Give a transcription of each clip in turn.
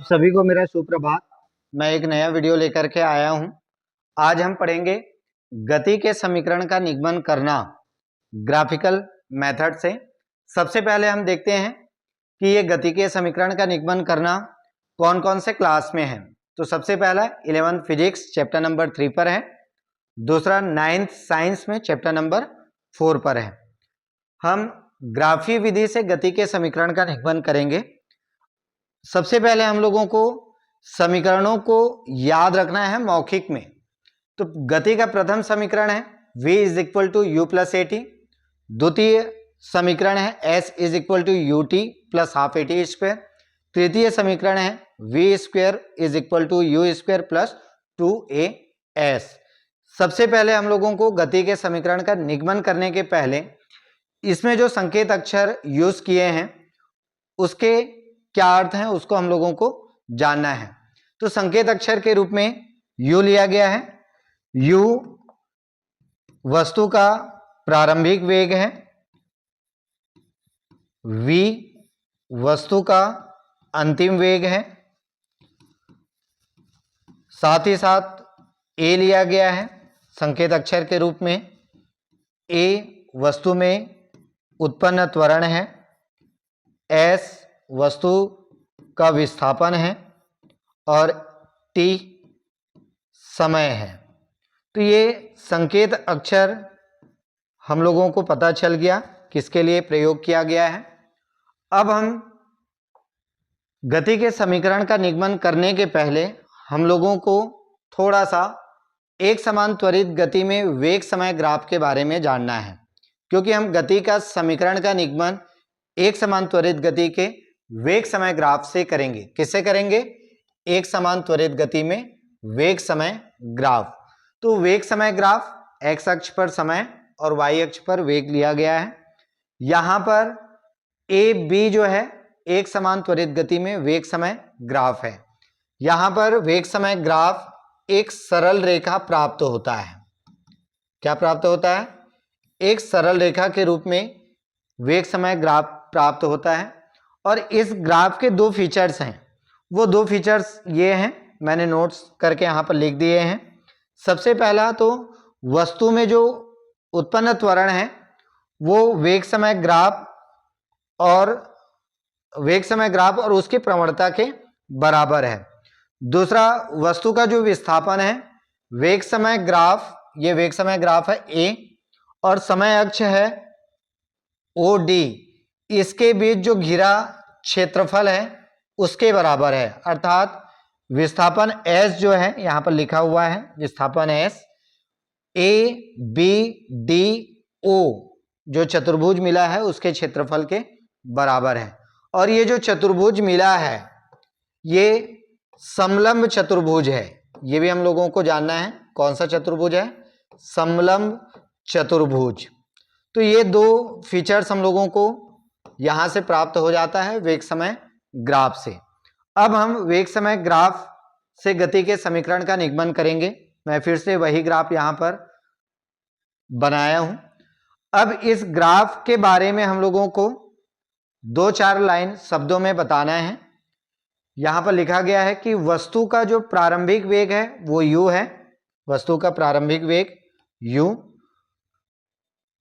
आप सभी को मेरा सुप्रभात। मैं एक नया वीडियो लेकर के आया हूं। आज हम पढ़ेंगे गति के समीकरण का निगमन करना ग्राफिकल मेथड से। सबसे पहले हम देखते हैं कि ये गति के समीकरण का निगमन करना कौन कौन से क्लास में है। तो सबसे पहला 11th फिजिक्स चैप्टर नंबर 3 पर है, दूसरा 9th साइंस में चैप्टर नंबर 4 पर है। हम ग्राफीय विधि से गति के समीकरण का निगमन करेंगे। सबसे पहले हम लोगों को समीकरणों को याद रखना है मौखिक में। तो गति का प्रथम समीकरण है v is equal to u plus a t, द्वितीय समीकरण है s is equal to u t plus half a t square, तृतीय समीकरण है v square is equal to u square plus 2as। सबसे पहले हम लोगों को गति के समीकरण का निगमन करने के पहले इसमें जो संकेत अक्षर यूज किए हैं उसके क्या अर्थ है उसको हम लोगों को जानना है। तो संकेत अक्षर के रूप में u लिया गया है। u वस्तु का प्रारंभिक वेग है, v वस्तु का अंतिम वेग है, साथ ही साथ a लिया गया है संकेत अक्षर के रूप में। a वस्तु में उत्पन्न त्वरण है, s वस्तु का विस्थापन है और t समय है। तो ये संकेत अक्षर हम लोगों को पता चल गया किसके लिए प्रयोग किया गया है। अब हम गति के समीकरण का निगमन करने के पहले हम लोगों को थोड़ा सा एक समान त्वरित गति में वेग समय ग्राफ के बारे में जानना है, क्योंकि हम गति का समीकरण का निगमन एक समान त्वरित गति के वेग समय ग्राफ से करेंगे। किससे करेंगे? एक समान त्वरित गति में वेग समय ग्राफ। तो वेग समय ग्राफ x अक्ष पर समय और y अक्ष पर वेग लिया गया है। यहां पर a b जो है एक समान त्वरित गति में वेग समय ग्राफ है। यहां पर वेग समय ग्राफ एक सरल रेखा प्राप्त होता है। क्या प्राप्त होता है? एक सरल रेखा के रूप में वेग समय ग्राफ प्राप्त होता है। और इस ग्राफ के दो फीचर्स हैं। वो दो फीचर्स ये हैं, मैंने नोट्स करके यहाँ पर लिख दिए हैं। सबसे पहला तो वस्तु में जो उत्पन्न त्वरण है वो वेग समय ग्राफ और उसकी प्रवणता के बराबर है। दूसरा, वस्तु का जो विस्थापन है वेग समय ग्राफ, ये वेग समय ग्राफ है a और समय अक्ष है OD, इसके बीच जो घिरा क्षेत्रफल है उसके बराबर है। अर्थात विस्थापन S जो है यहां पर लिखा हुआ है, विस्थापन S ABDO जो चतुर्भुज मिला है उसके क्षेत्रफल के बराबर है। और ये जो चतुर्भुज मिला है ये समलंब चतुर्भुज है। ये भी हम लोगों को जानना है कौन सा चतुर्भुज है, समलंब चतुर्भुज। तो ये दो फीचर्स हम लोगों को यहां से प्राप्त हो जाता है वेग समय ग्राफ से। अब हम वेग समय ग्राफ से गति के समीकरण का निगमन करेंगे। मैं फिर से वही ग्राफ यहां पर बनाया हूं। अब इस ग्राफ के बारे में हम लोगों को 2-4 लाइन शब्दों में बताना है। यहां पर लिखा गया है कि वस्तु का जो प्रारंभिक वेग है वो u है, वस्तु का प्रारंभिक वेग u,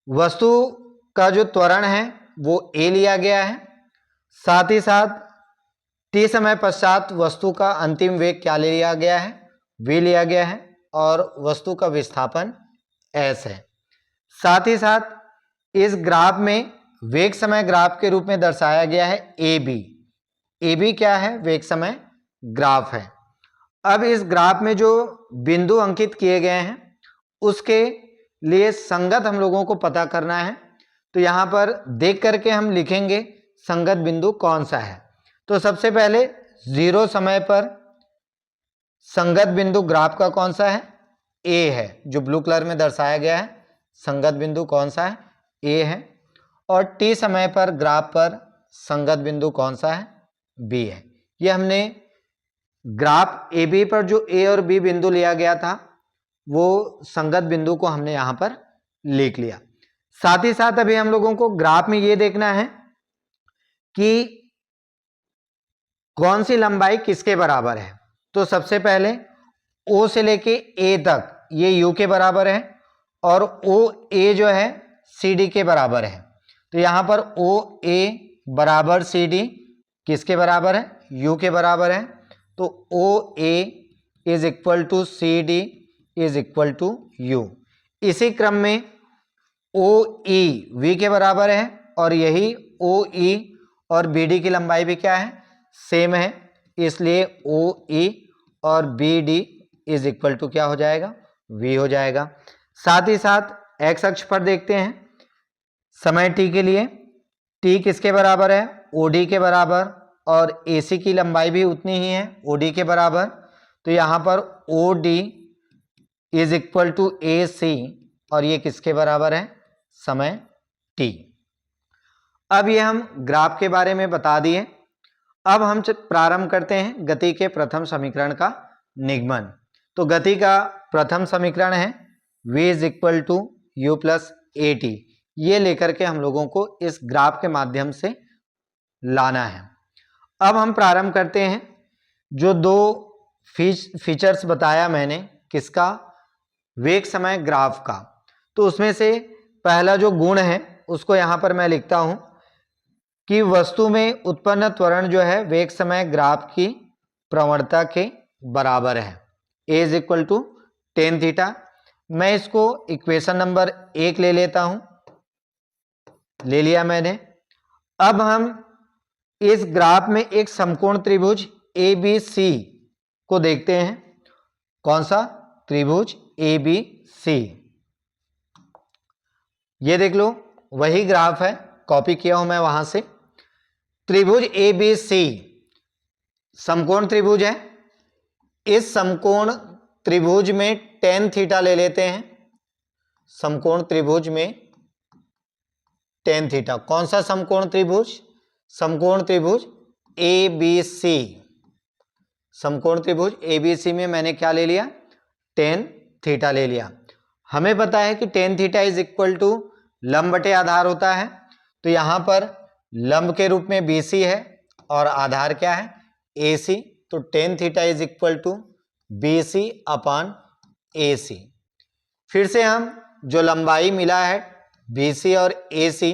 वस्तु का जो त्वरण है वो a लिया गया है, साथ ही साथ t समय पश्चात वस्तु का अंतिम वेग क्या ले लिया गया है, v लिया गया है, और वस्तु का विस्थापन s है। साथ ही साथ इस ग्राफ में वेग समय ग्राफ के रूप में दर्शाया गया है AB क्या है? वेग समय ग्राफ है। अब इस ग्राफ में जो बिंदु अंकित किए गए हैं उसके लिए संगत हम लोगों को पता करना है। तो यहां पर देख करके हम लिखेंगे संगत बिंदु कौन सा है। तो सबसे पहले 0 समय पर संगत बिंदु ग्राफ का कौन सा है? A है, जो ब्लू कलर में दर्शाया गया है। संगत बिंदु कौन सा है? A है। और t समय पर ग्राफ पर संगत बिंदु कौन सा है? B है। ये हमने ग्राफ AB पर जो A और B बिंदु लिया गया था वो संगत बिंदु को हमने यहां पर लिख लिया। साथ ही साथ अभी हम लोगों को ग्राफ में ये देखना है कि कौन सी लंबाई किसके बराबर है? तो सबसे पहले O से लेके A तक ये U के बराबर है और OA जो है CD के बराबर है। तो यहां पर OA बराबर CD किसके बराबर है? U के बराबर है। तो OA is equal to CD is equal to U। इसी क्रम में OE V के बराबर है और यही OE और BD की लंबाई भी क्या है? सेम है, इसलिए OE और BD इज इक्वल टू क्या हो जाएगा? V हो जाएगा। साथ ही साथ x अक्ष पर देखते हैं समय t के लिए, t किसके बराबर है? OD के बराबर और AC की लंबाई भी उतनी ही है OD के बराबर। तो यहां पर OD is equal to AC और ये किसके बराबर है? समय t। अब ये हम ग्राफ के बारे में बता दिए। अब हम प्रारंभ करते हैं गति के प्रथम समीकरण का निगमन। तो गति का प्रथम समीकरण है v is equal to u plus a t. ये लेकर के हम लोगों को इस ग्राफ के माध्यम से लाना है। अब हम प्रारंभ करते हैं, जो दो फीचर्स बताया मैंने, किसका? वेग समय ग्राफ का। तो उसमें से पहला जो गुण है उसको यहां पर मैं लिखता हूं कि वस्तु में उत्पन्न त्वरण जो है वेग समय ग्राफ की प्रवणता के बराबर है। A is equal to tan theta. मैं इसको इक्वेशन नंबर 1 ले लेता हूं, ले लिया मैंने। अब हम इस ग्राफ में एक समकोण त्रिभुज ABC को देखते हैं। कौन सा त्रिभुज? ABC। ये देख लो, वही ग्राफ है, कॉपी किया हूं मैं वहां से। त्रिभुज ABC समकोण त्रिभुज है। इस समकोण त्रिभुज में tan थीटा ले लेते हैं। समकोण त्रिभुज में tan थीटा। कौन सा समकोण त्रिभुज? समकोण त्रिभुज ABC। समकोण त्रिभुज ABC में मैंने क्या ले लिया? tan थीटा ले लिया। हमें पता है कि tan theta is equal to लंब बटे आधार होता है। तो यहां पर लंब के रूप में BC है और आधार क्या है? AC। तो tan theta is equal to BC upon AC। फिर से हम जो लंबाई मिला है BC और AC,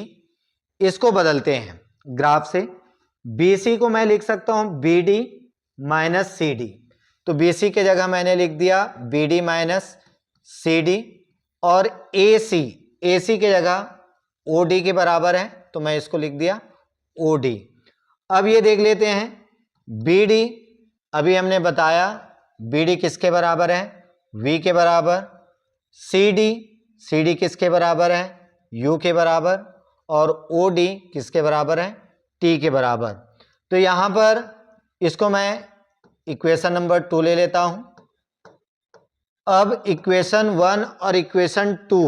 इसको बदलते हैं ग्राफ से। BC को मैं लिख सकता हूं BD माइनस CD। तो BC के जगह मैंने लिख दिया BD माइनस CD और AC के जगह OD के बराबर है, तो मैं इसको लिख दिया OD। अब ये देख लेते हैं BD, अभी हमने बताया BD किसके बराबर है? V के बराबर। CD किसके बराबर है? U के बराबर। और OD किसके बराबर है? T के बराबर। तो यहां पर इसको मैं इक्वेशन नंबर 2 ले लेता हूं। अब इक्वेशन 1 और इक्वेशन 2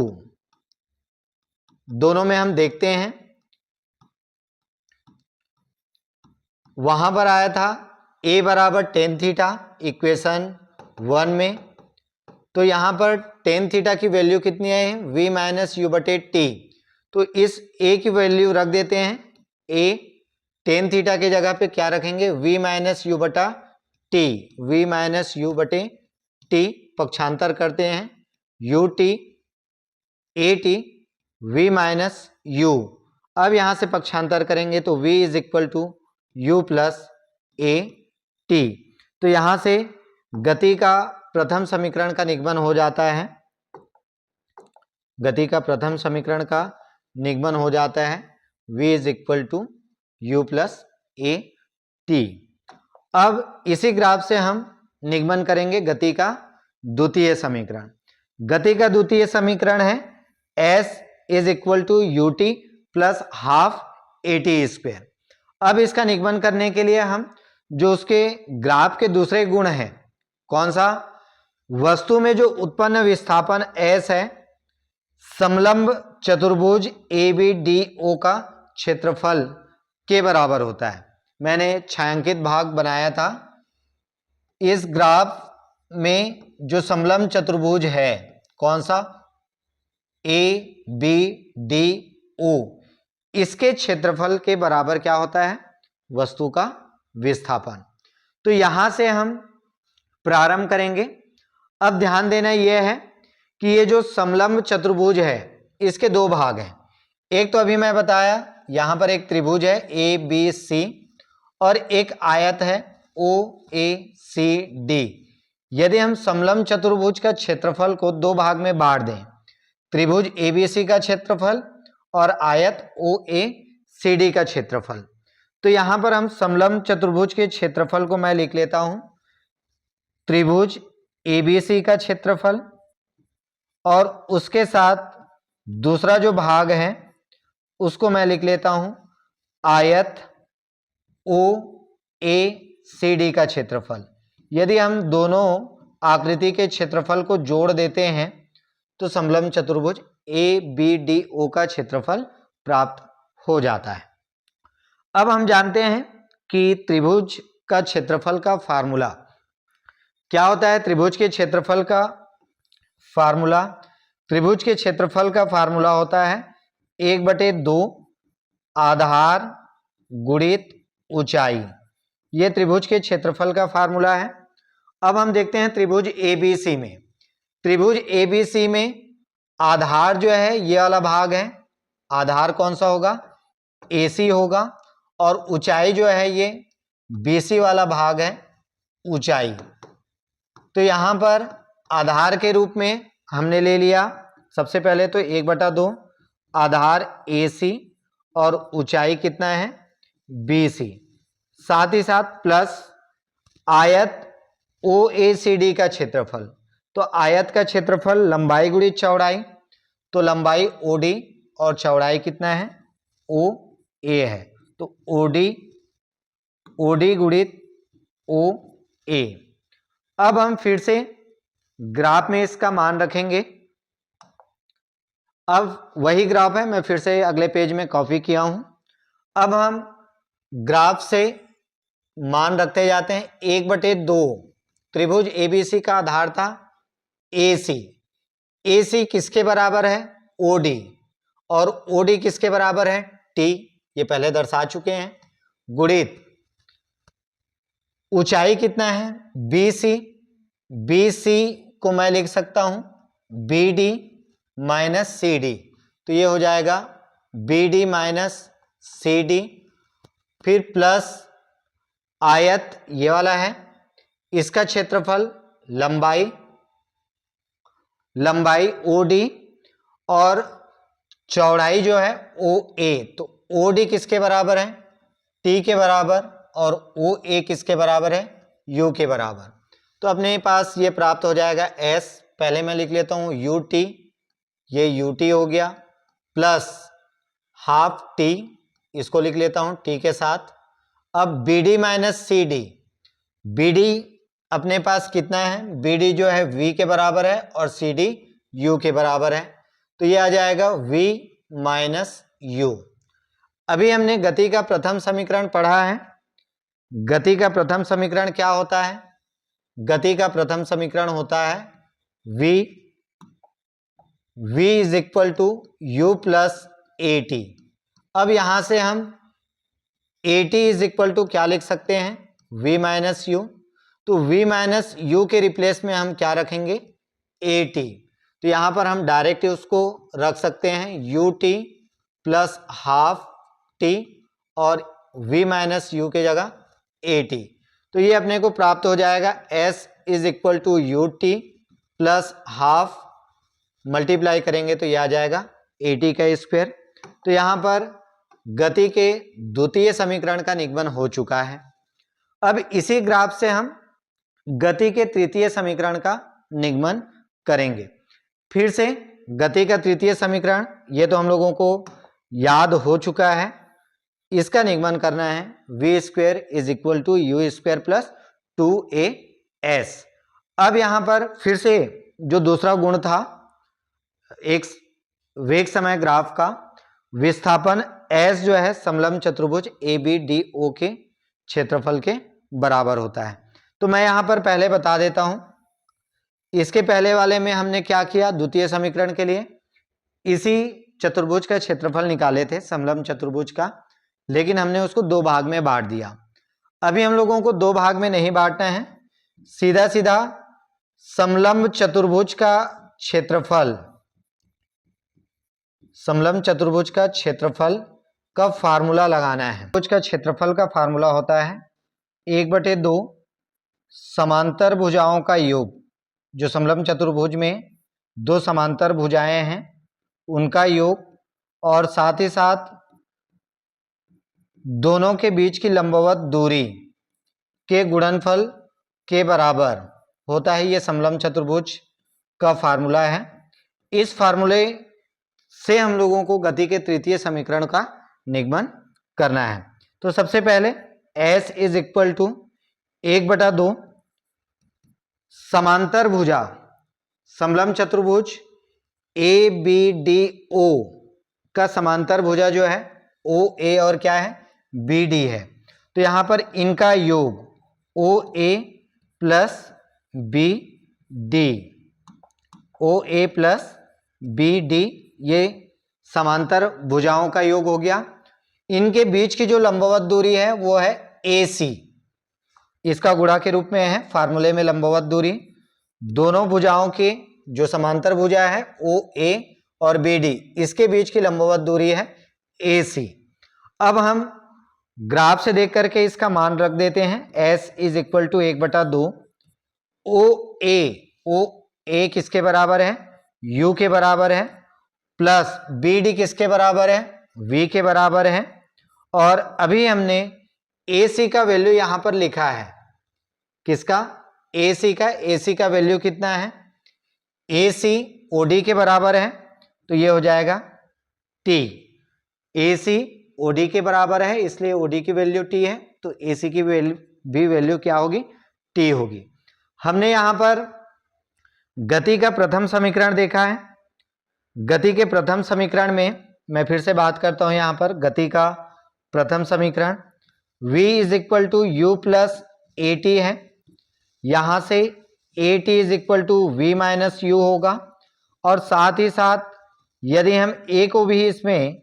दोनों में हम देखते हैं, वहां पर आया था A बराबर tan थीटा इक्वेशन 1 में। तो यहां पर tan थीटा की वैल्यू कितनी आई है? V माइनस यू बटे टी। तो इस A की वैल्यू रख देते हैं A। tan थीटा की जगह पे क्या रखेंगे? V माइनस यू बटा टी। V माइनस यू बटे टी पक्षांतर करते हैं u t a t V minus u. अब यहां से पक्षांतर करेंगे तो V is equal to u plus a t. तो यहां से गति का प्रथम समीकरण का निगमन हो जाता है। गति का प्रथम समीकरण का निगमन हो जाता है V is equal to u plus a t. अब इसी ग्राफ से हम निगमन करेंगे गति का द्वितीय समीकरण। गति का द्वितीय समीकरण है S is equal to u t plus half a t square. अब इसका निगमन करने के लिए हम जो उसके ग्राफ के दूसरे गुण हैं, कौन सा? वस्तु में जो उत्पन्न विस्थापन S है, समलंब चतुर्भुज ABDO का क्षेत्रफल के बराबर होता है। मैंने छायांकित भाग बनाया था। इस ग्राफ में जो समलंब चतुर्भुज है, कौन सा? ABDO, इसके क्षेत्रफल के बराबर क्या होता है? वस्तु का विस्थापन। तो यहां से हम प्रारंभ करेंगे। अब ध्यान देना यह है कि ये जो समलंब चतुर्भुज है इसके दो भाग हैं। एक तो अभी मैं बताया, यहां पर एक त्रिभुज है ए बी सी और एक आयत है ओ ए सी डी। यदि हम समलंब चतुर्भुज का क्षेत्रफल को दो भाग में बांट दें, त्रिभुज एबीसी का क्षेत्रफल और आयत ओ ए सी डी का क्षेत्रफल, तो यहां पर हम समलंब चतुर्भुज के क्षेत्रफल को मैं लिख लेता हूं त्रिभुज एबीसी का क्षेत्रफल, और उसके साथ दूसरा जो भाग है उसको मैं लिख लेता हूं आयत ओ ए सी डी का क्षेत्रफल। यदि हम दोनों आकृति के क्षेत्रफल को जोड़ देते हैं तो समलंब चतुर्भुज ए बी डी ओ का क्षेत्रफल प्राप्त हो जाता है। अब हम जानते हैं कि त्रिभुज का क्षेत्रफल का फार्मूला क्या होता है। त्रिभुज के क्षेत्रफल का फार्मूला, त्रिभुज के क्षेत्रफल का फार्मूला होता है 1/2 आधार गुणित ऊंचाई। ये त्रिभुज के क्षेत्रफल का फार्मूला है। अब हम देखते हैं त्रिभुज एबीसी में। त्रिभुज एबीसी में आधार जो है ये वाला भाग है, आधार कौन सा होगा, एसी होगा, और ऊंचाई जो है ये बीसी वाला भाग है, ऊंचाई। तो यहां पर आधार के रूप में हमने ले लिया सबसे पहले तो 1/2 आधार एसी और ऊंचाई कितना है बीसी, साथ ही साथ प्लस आयत ओएसीडी का क्षेत्रफल। तो आयत का क्षेत्रफल लंबाई गुणित चौड़ाई, तो लंबाई ओडी और चौड़ाई कितना है ओ ए है, तो ओडी गुणित ओ ए। अब हम फिर से ग्राफ में इसका मान रखेंगे। अब वही ग्राफ है, मैं फिर से अगले पेज में कॉपी किया हूं। अब हम ग्राफ से मान रखते जाते हैं। 1/2 त्रिभुज एबीसी का आधार था एसी, एसी किसके बराबर है ओडी, और ओडी किसके बराबर है टी, ये पहले दर्शा चुके हैं, गुणित ऊंचाई कितना है बीसी, बीसी को मैं लिख सकता हूं बीडी माइनस सी डी, तो ये हो जाएगा बीडी माइनस सी डी, फिर प्लस आयत ये वाला है, इसका क्षेत्रफल लंबाई ओडी और चौड़ाई जो है ओ ए, तो ओडी किसके बराबर है टी के बराबर, और ओ ए किसके बराबर है यू के बराबर। तो अपने पास ये प्राप्त हो जाएगा एस, पहले मैं लिख लेता हूं यू टी, ये यू टी हो गया, प्लस हाफ टी, इसको लिख लेता हूं टी के साथ। अब b d minus c d, b d अपने पास कितना है, बी डी जो है वी के बराबर है और सी डी यू के बराबर है, तो ये आ जाएगा वी माइनस यू। अभी हमने गति का प्रथम समीकरण पढ़ा है। गति का प्रथम समीकरण क्या होता है, गति का प्रथम समीकरण होता है v is equal to u plus a t. अब यहां से हम a t is equal to क्या लिख सकते हैं v माइनस यू, तो v माइनस यू के रिप्लेस में हम क्या रखेंगे ए टी, तो यहां पर हम डायरेक्ट उसको रख सकते हैं u t plus half T और v माइनस यू के जगह ए टी, तो ये अपने को प्राप्त हो जाएगा s is equal to u t plus half, multiply करेंगे तो ये आ जाएगा ए टी का स्क्वायर। तो यहां पर गति के द्वितीय समीकरण का निगमन हो चुका है। अब इसी ग्राफ से हम गति के तृतीय समीकरण का निगमन करेंगे। फिर से गति का तृतीय समीकरण ये तो हम लोगों को याद हो चुका है, इसका निगमन करना है v square is equal to u square plus 2as। अब यहां पर फिर से जो दूसरा गुण था एक वेग समय ग्राफ का, विस्थापन s जो है समलंब चतुर्भुज ए बी डी ओ के क्षेत्रफल के बराबर होता है। तो मैं यहां पर पहले बता देता हूं, इसके पहले वाले में हमने क्या किया, द्वितीय समीकरण के लिए इसी चतुर्भुज का क्षेत्रफल निकाले थे समलंब चतुर्भुज का, लेकिन हमने उसको दो भाग में बांट दिया। अभी हम लोगों को दो भाग में नहीं बांटना है, सीधा सीधा समलंब चतुर्भुज का क्षेत्रफल, समलंब चतुर्भुज का क्षेत्रफल का फार्मूला लगाना है। चतुर्भुज का क्षेत्रफल का फार्मूला होता है 1/2 समांतर भुजाओं का योग। जो समलंब चतुर्भुज में दो समांतर भुजाएं हैं उनका योग, और साथ ही साथ दोनों के बीच की लंबवत दूरी के गुणनफल के बराबर होता है। यह समलंब चतुर्भुज का फार्मूला है। इस फार्मूले से हम लोगों को गति के तृतीय समीकरण का निगमन करना है। तो सबसे पहले S इज इक्वल टू 1/2 समांतर भुजा, समलंब चतुर्भुज ABDO का समांतर भुजा जो है OA और क्या है BD है। तो यहां पर इनका योग OA plus BD, OA plus BD ये समांतर भुजाओं का योग हो गया। इनके बीच की जो लंबवत दूरी है वो है AC, इसका गुणा के रूप में है फार्मूले में लंबवत दूरी। दोनों भुजाओं के जो समांतर भुजा है OA और BD, इसके बीच की लंबवत दूरी है AC। अब हम ग्राफ से देख करके इसका मान रख देते हैं। S is equal to 1/2 OA किसके बराबर है U के बराबर है, प्लस BD किसके बराबर है V के बराबर है। और अभी हमने AC का वैल्यू यहां पर लिखा है, किसका AC का वैल्यू कितना है, AC OD के बराबर है, तो ये हो जाएगा T। AC OD के बराबर है इसलिए OD की वैल्यू T है, तो AC की वैल्यू क्या होगी T होगी। हमने यहां पर गति का प्रथम समीकरण देखा है। गति के प्रथम समीकरण में मैं फिर से बात करता हूं, यहां पर गति का प्रथम समीकरण V is equal to U plus AT है। यहां से AT is equal to V minus U होगा, और साथ ही साथ यदि हम A को भी इसमें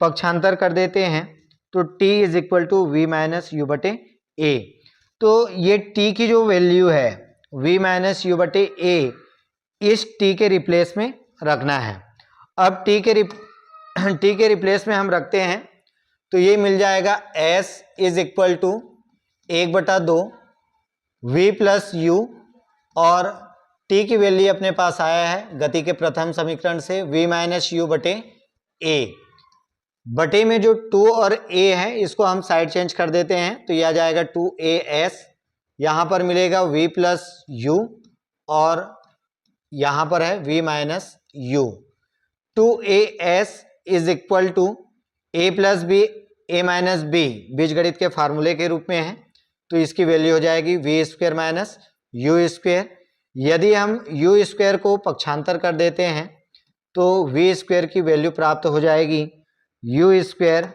पक्षांतर कर देते हैं तो T is equal to V minus U बटे A। तो ये T की जो वैल्यू है V माइनस U बटे A, इस T के रिप्लेस में रखना है। अब T के रिप्लेस में हम रखते हैं तो ये मिल जाएगा S is equal to 1/2 V plus U, और T की वैल्यू अपने पास आया है गति के प्रथम समीकरण से V माइनस U बटे A। बटे में जो 2 और A है इसको हम साइड चेंज कर देते हैं तो यह आ जाएगा 2AS। यहां पर मिलेगा V प्लस U और यहां पर है V minus U। 2AS is equal to A plus B A minus B बीजगणित के फार्मूले के रूप में है, तो इसकी वैल्यू हो जाएगी V square minus U square. यदि हम U स्क्वायर को पक्षांतर कर देते हैं तो V स्क्वायर की वैल्यू प्राप्त हो जाएगी U स्क्वायर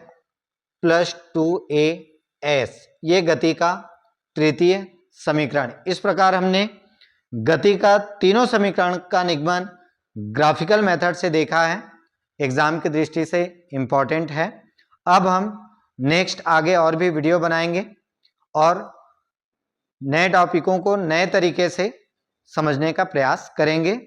प्लस 2AS। ये गति का तृतीय समीकरण। इस प्रकार हमने गति का तीनों समीकरण का निगमन ग्राफिकल मेथड से देखा है, एग्जाम की दृष्टि से इम्पॉर्टेंट है। अब हम नेक्स्ट आगे और भी वीडियो बनाएंगे और नए टॉपिकों को नए तरीके से समझने का प्रयास करेंगे।